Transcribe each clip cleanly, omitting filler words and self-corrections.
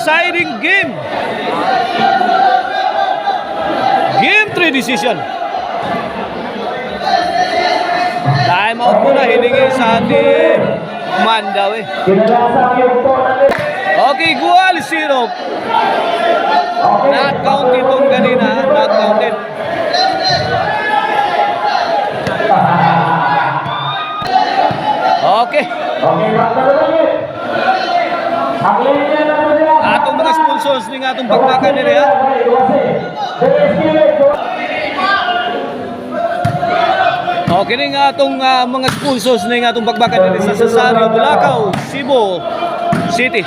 deciding game. Game 3 decision. Time out muna, hiningi sa ating Mandaw eh. Okay, Gual 0. Not count itong kanina, not counted. Okay. Atong mga sponsors ni nga atong pagpakan nila ha. Okay ni nga atong mga sponsors ni nga atong pagbakan nila sa Sasario, Bulacau, Cebu City.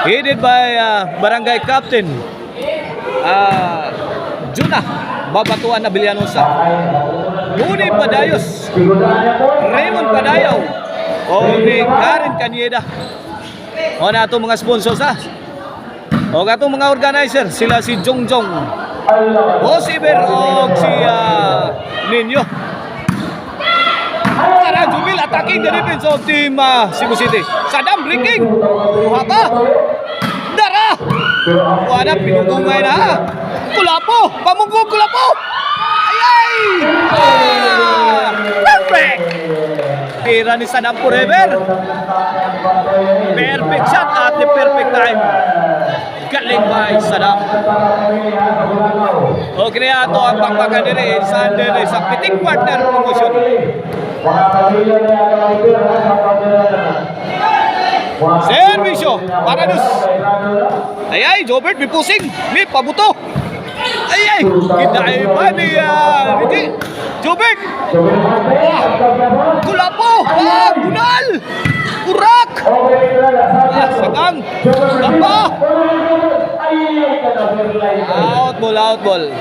Headed by Barangay Captain Juna Babatuan na Villanosa, Muni Padayos, Raymond Padayaw, o ni Karen Canieda. O na itong mga sponsors ha. O itong mga organizer, sila si Jongjong, Osiber o si Ninyo. Para Jubil attacking the defense of team Cebu City. Sadam breaking. Kuha pa. Dara. Wala pinugungay na. Kulapo. Pamunggo Kulapo. Ay! Perfect. Tira ni Sadam forever. Perfect shot at the perfect time. Galing by Sadam. Okay na ito ang pagpakan nila sa pitik partner promotion. Servisyo para dus. Ay, Jobert may pusing, may pabuto. Ay, hinday pa ni Jobert. Kulapo, bunal, urak. Sagang, gamba. Out ball.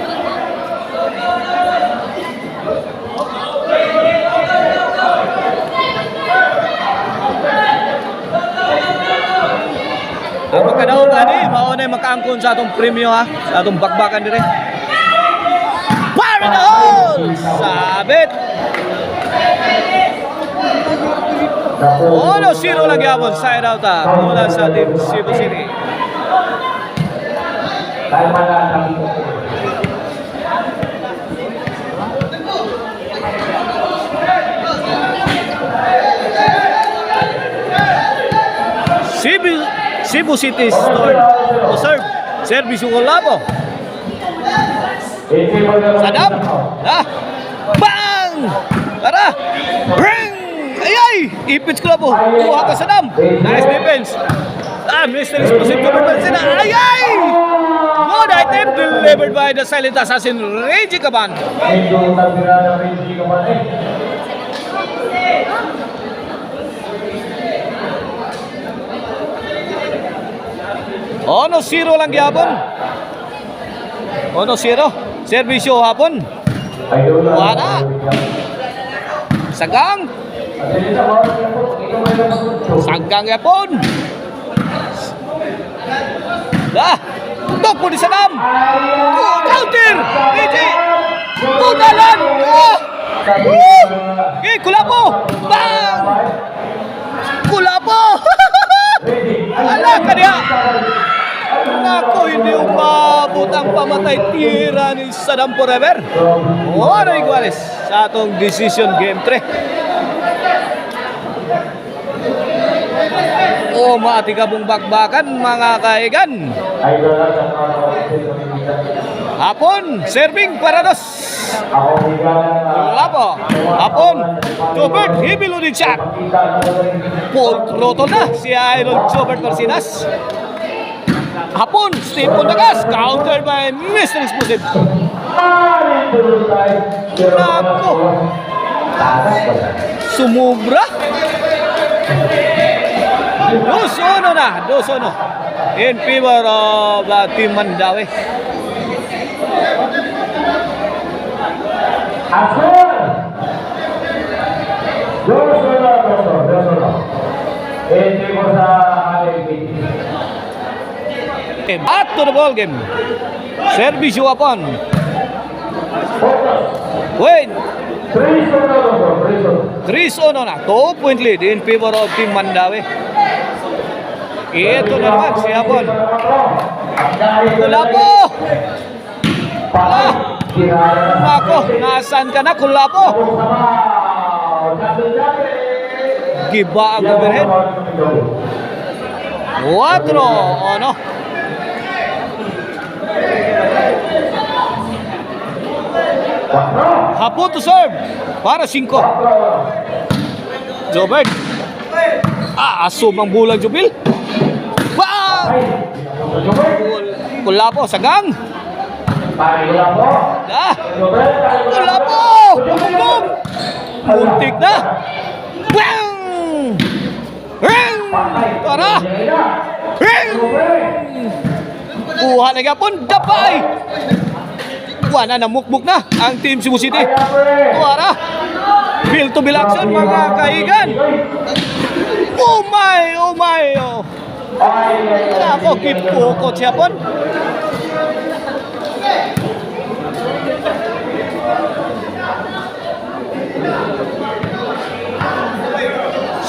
Ang magkadaon ani, mauna yung makaangkon sa atong premyo ha, sa atong bakbakan dire. Fire in the hole! Sabit! 1-0 lang yapon, side out ha, mula sa team Cebu City. Cebu City store to serve. Service yung Kulapo. Sadam. Bang! Tara! Bring! Ay! Ipits Kulapo. Kuha ka Sadam. Nice defense. Mr. Explosive covered sila. Ay! Good item delivered by the silent assassin Reggie Caban. Ono 0 lang gyapon. 1-0. Servisyo hapon. Wala. Sagang. Sagang yapon. Dah. Tok po di Sadam. Counter. Eji. Punalan. Kulapo. Bang. Kulapo. Ala ka niya. Nako, hindi umabot ang pamatay tira ni Sadam forever. Ano iguales sa atong decision game 3. Mati ka pong bakbakan mga kaigan. Hapon, serving para dos. Lapo. Hapon, Jobert, hibilo din siya. Full throttle na si Idol Jobert Marcinas. Hapon, Steve Pundagas, countered by Mr. Explosive. Nako. Sumubra. 2-1 na, 2-1. In favor of Team Mandawi. Back to the ball game. Service upon. Wait. 3-0 na. 2-point lead in favor of Team Mandawi. Ito na naman si Hapon. Kulapo! Nako, nasaan ka na, Kulapo? Giba ang overhead. 4, ano? Hapon to serve para 5. Jobert. Asum ang bulag, Jubil. Bang! Kulapo, sagang. Kulapo! Bum! Muntik na. Bang! Bang! Tara! Bang! Kuha na gapon, dapay! Wala na, mukmuk na ang Team Cebu City. Tuara! Bill to bill action, mga kaigan! Oh my! Oh my! Oh. Ako, kipukot siya po.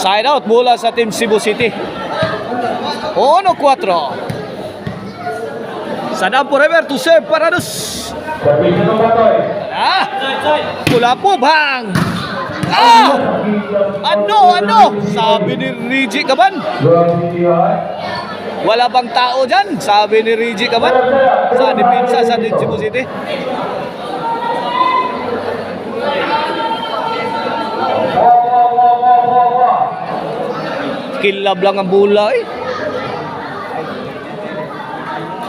Side out mula sa Team Cebu City. 1-4. Sadam forever to serve Parados. Kulapo bang. Ano? Sabi ni Reggie Caban. Wala bang tao dyan? Sabi ni Reggie Caban sa depensa sa Cebu City. Kilab lang ang bola eh.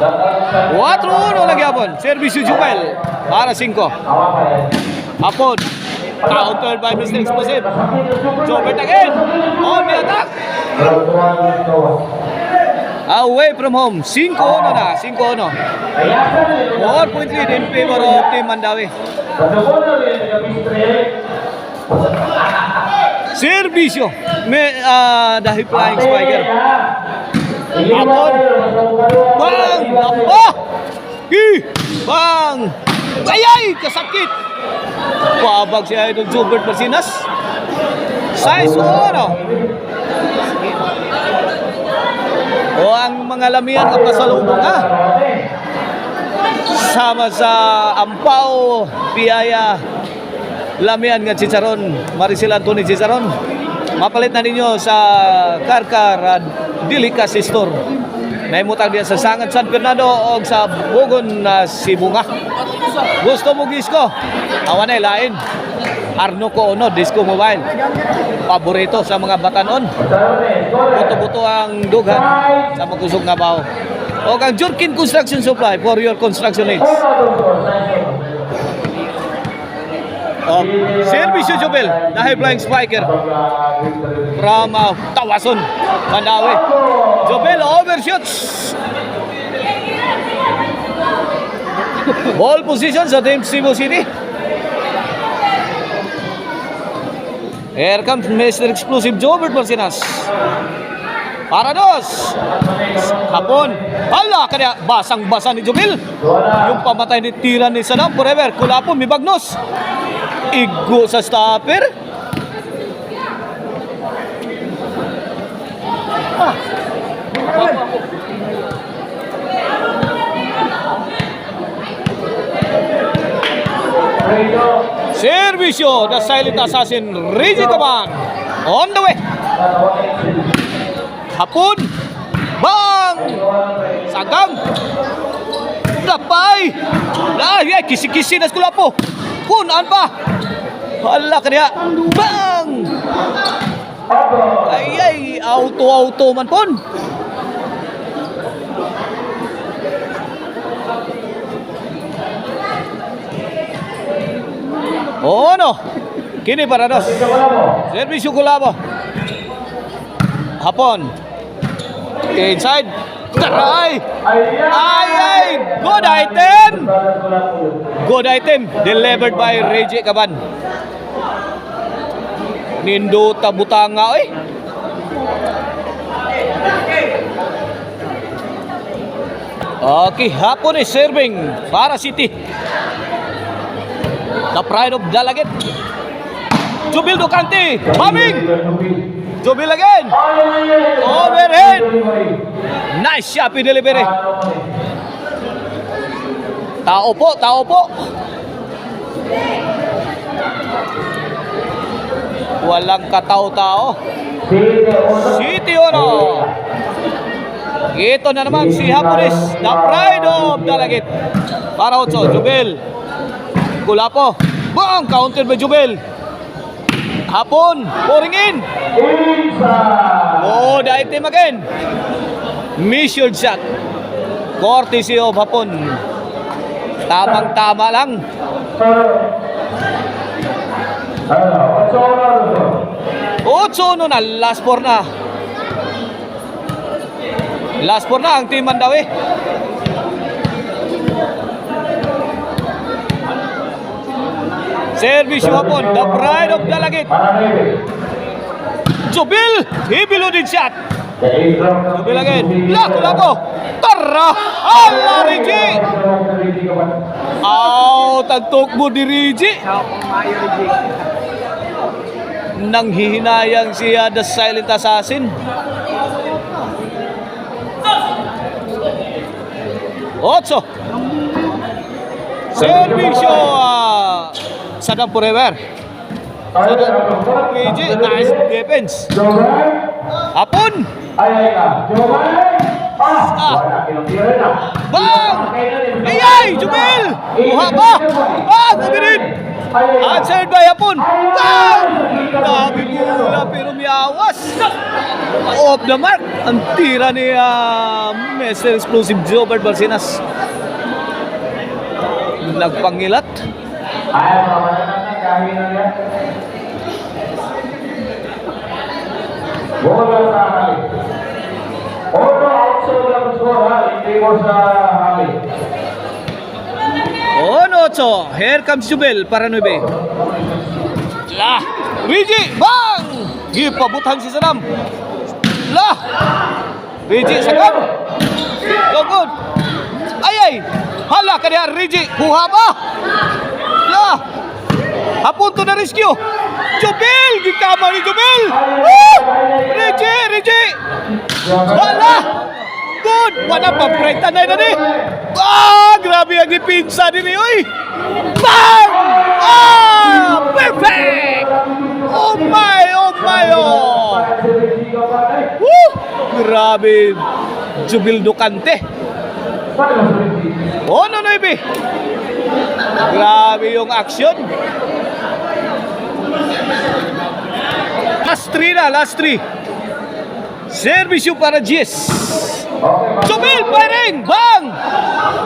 4-1 lagi Hapon. Service Jubel para 5. Hapon. Countered by Mr. Explosive. Jobert again. On the attack. Away from home. 5-1 na. 5-1. 4.3 in favor of Team Mandawi. Servisyo. May dahil flying spiker. Hapon. Bang! Lapa! Bang! Ayay! Kasakit! Pabag siya itong Jobert Marcinas. Size 1. O ang mga lamian ang pasalubong na. Sama sa Ampao, Piyaya, lamian nga Chicharon, Maricel Anthony Chicharon. Mapalit na ninyo sa Karkar Delicacy Store. Naimutang diyan sa Sangad San Fernando o sa Bugon na Sibunga. Gusto mo disco? Awan ay lain. Arno ko ono, disco mobile. Paborito sa mga batanon. Buto-buto ang dughan sa magkusog nga bao. O kang Jurkin Construction Supply for your construction needs. Servisyo Jobel, dahil flying spiker from Tawason, Mandawi. Jobel overshoots. Ball position sa Team Cebu City. Here comes Mr. Explosive Jobert Marcinas. Parados. Hapon. Hala, kaya basang-basa ni Jobel. Yung pamatay ni tira ni Sadam forever. Kulapo, may bagnos. Igo sa stopper. Servisyo, the silent assassin Reggie Caban on the way. Hapon. Bang! Sagang. Dapay. Ay, kisi-kisi na Kulapo. Kunaan pa. Hala kaya. Bang! Ay, auto-auto man pon. Oh no. Kini Parados. Servisyo Kulapo. Hapon. Inside. Taray! Ay! Good item! Good item. Delivered by Reggie Caban. Nindota butanga eh. Okay, Hapon is serving para City. The pride of Dalaget. Jubil Ducante. Bombing! Jubil again. Overhead. Nice Shopee delivery. Tao po, tao po. Walang katao-tao. City Oro. Ito na naman si Hapones, the pride of Dalagit. Para 8, Jubel. Kulapo. Bang! Counter by Jubel. Hapon, pouring in. Oh, the item again. Measured shot. Courtesy of Hapon. Tamang-tama lang. 8-1 na, last 4 na. Last 4 na ang Team Mandawi. Service Hapon, the pride of Dalagit. Jubil, he-reloaded shot. Jubil again. Lako. Tara! Ala, Rigi! Tagtok mo di Rigi. Nang hihinayang siya the silent assassin. Otso. Servisyo Sadam Forever. Rigi, nice defense. Hapon. Bang! Ayay! Jumel! Buha pa! Kumirin! Answered by Hapon. Bang! Grabe mula pero miyawas. Off the mark. Ang tira ni Mr. Explosive Jobert Balsinas. Nagpangilat. Bola sa hali. Auto outside lang score ha, hindi mo sa hali. Ocho. Here comes Jubel para 9. Lah. Rigi. Bang! Gipabutan si Sadam. Lah. Rigi sagam. So good. Ayay. Hala ka niya Rigi. Buha ba? Lah. Hapon to na rescue. Jubel! Gikama ni Jubel! Rigi! Wala! Good! Wala pa break tanay na ni! Grabe ang dipinsa din ni Uy! Bang! Perfect! Oh my! Woo! Grabe! Jubel Ducante! No, Ibi! Grabe yung action! Last 3. Servisyo para Gies. Jubel firing! Bang!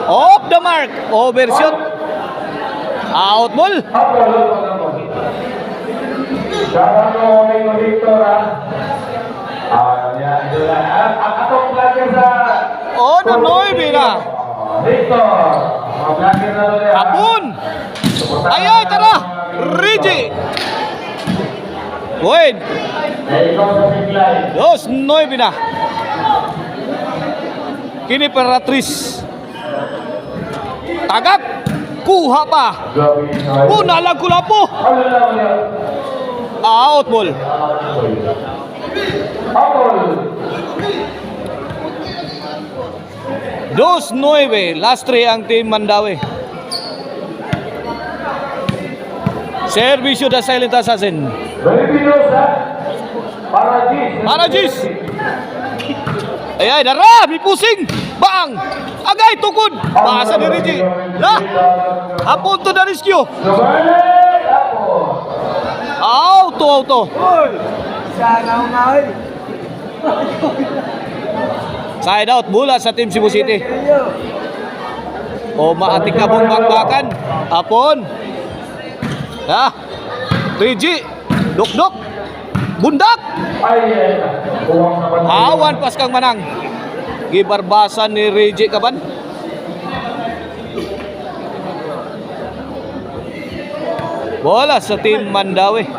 Off the mark. Overshot. Out ball. Noy na. Hapon. Ayay, tara. Rigi. Wait. 2-9 na. Kini Peratris. Tagap. Kuha pa. Puna lang Kulapo. Out ball. Dos 9. Last 3 ang Team Mandawi. Servisyo the silent assassin. Para Gis. Ayay, dara, may pusing. Bang! Agay, tukod. Basa ni Rigi. Lah! Hapon to the rescue. Auto. Side out, mula sa Team Cebu City. Maatik ka pong bakbakan. Hapon. Rigi. Dok. Bundak. Awan pas kang manang. Gibarbasan ni Rigi kaban. Bola sa Team Mandawi.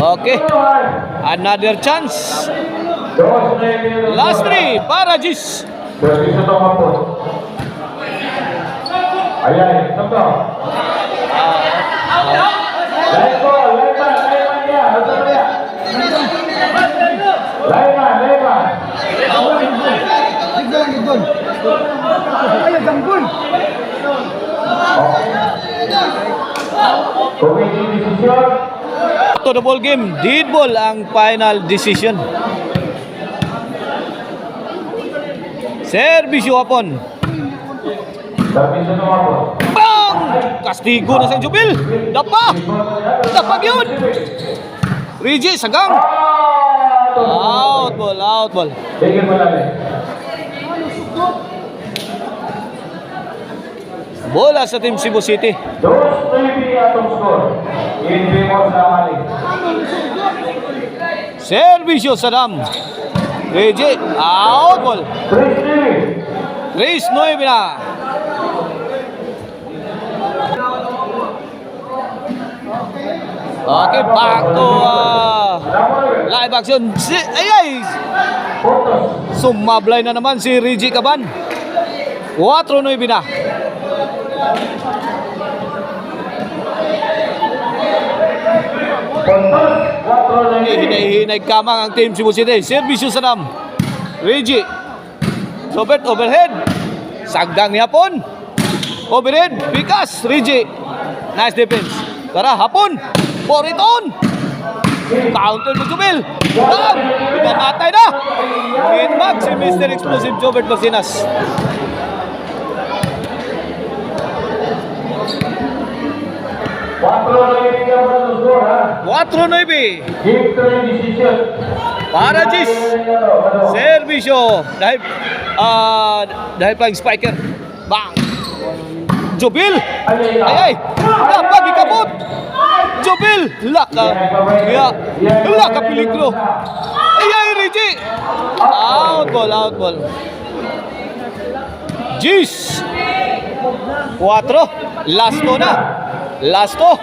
Okay. Another chance. Last 3 para Gis. Ayay, contoh. Let's go, lepas dia. Committee decision. To the ball game, dead ball ang final decision. Servisyo hapon. Service na ako. Bang! Kastigo na sa Jubil. Dapa! Dapa yun! Reggie, sagang. Out ball, out ball. Tingin mo namin. Bola sa Team Cebu City. Dos baby atong score. In favor sa Mali. Servisyo sa Dam. Reggie, out ball. 3-3. Race 9 na. Okay, back to live action. Ay! Puntos. Sumablay na naman si Reggie Caban. 4-9 na. Puntos. 4-3. Hinay-hinay kamang ang Team Cebu City. Servisyo sa Dam. Reggie. Sobert overhead. Sagdang ni Hapon. Overhead. Bikas. Reggie. Nice defense. Tara, Hapon. For it on. Counter mo Jubil. Bang! Pinamatay na. Hitback si Mr. Explosive Jobert Basinas. Cuatro na ibigyan mo ng score, ha? 4-9 Victory decision. para Gis. Servisyo. Dahil pang spiker. Bang! Jubil. Ay! Dapat ikabot. Jubil. Laka. Laka peligro. Ay! Reggie. Out ball. Gis. 4. Lasto na. Lasto.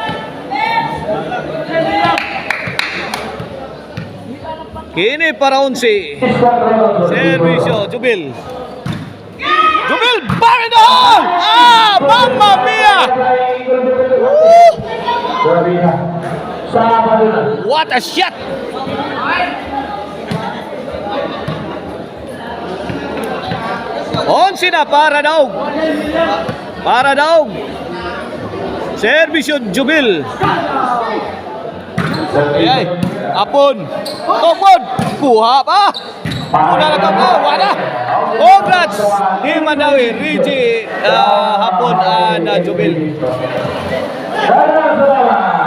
Kini para 11. Servisyo, Jubil. Jubil, bar in the hole! Mamma mia! What a shot! Onsi na para daw. Para daw. Servisyo, Jubil. Ay, Hapon. Tokod. Kuha pa. Una na ka pa. Wala. Congrats. Di Mandawi. Reggie Hapon na Jubil. Salamat.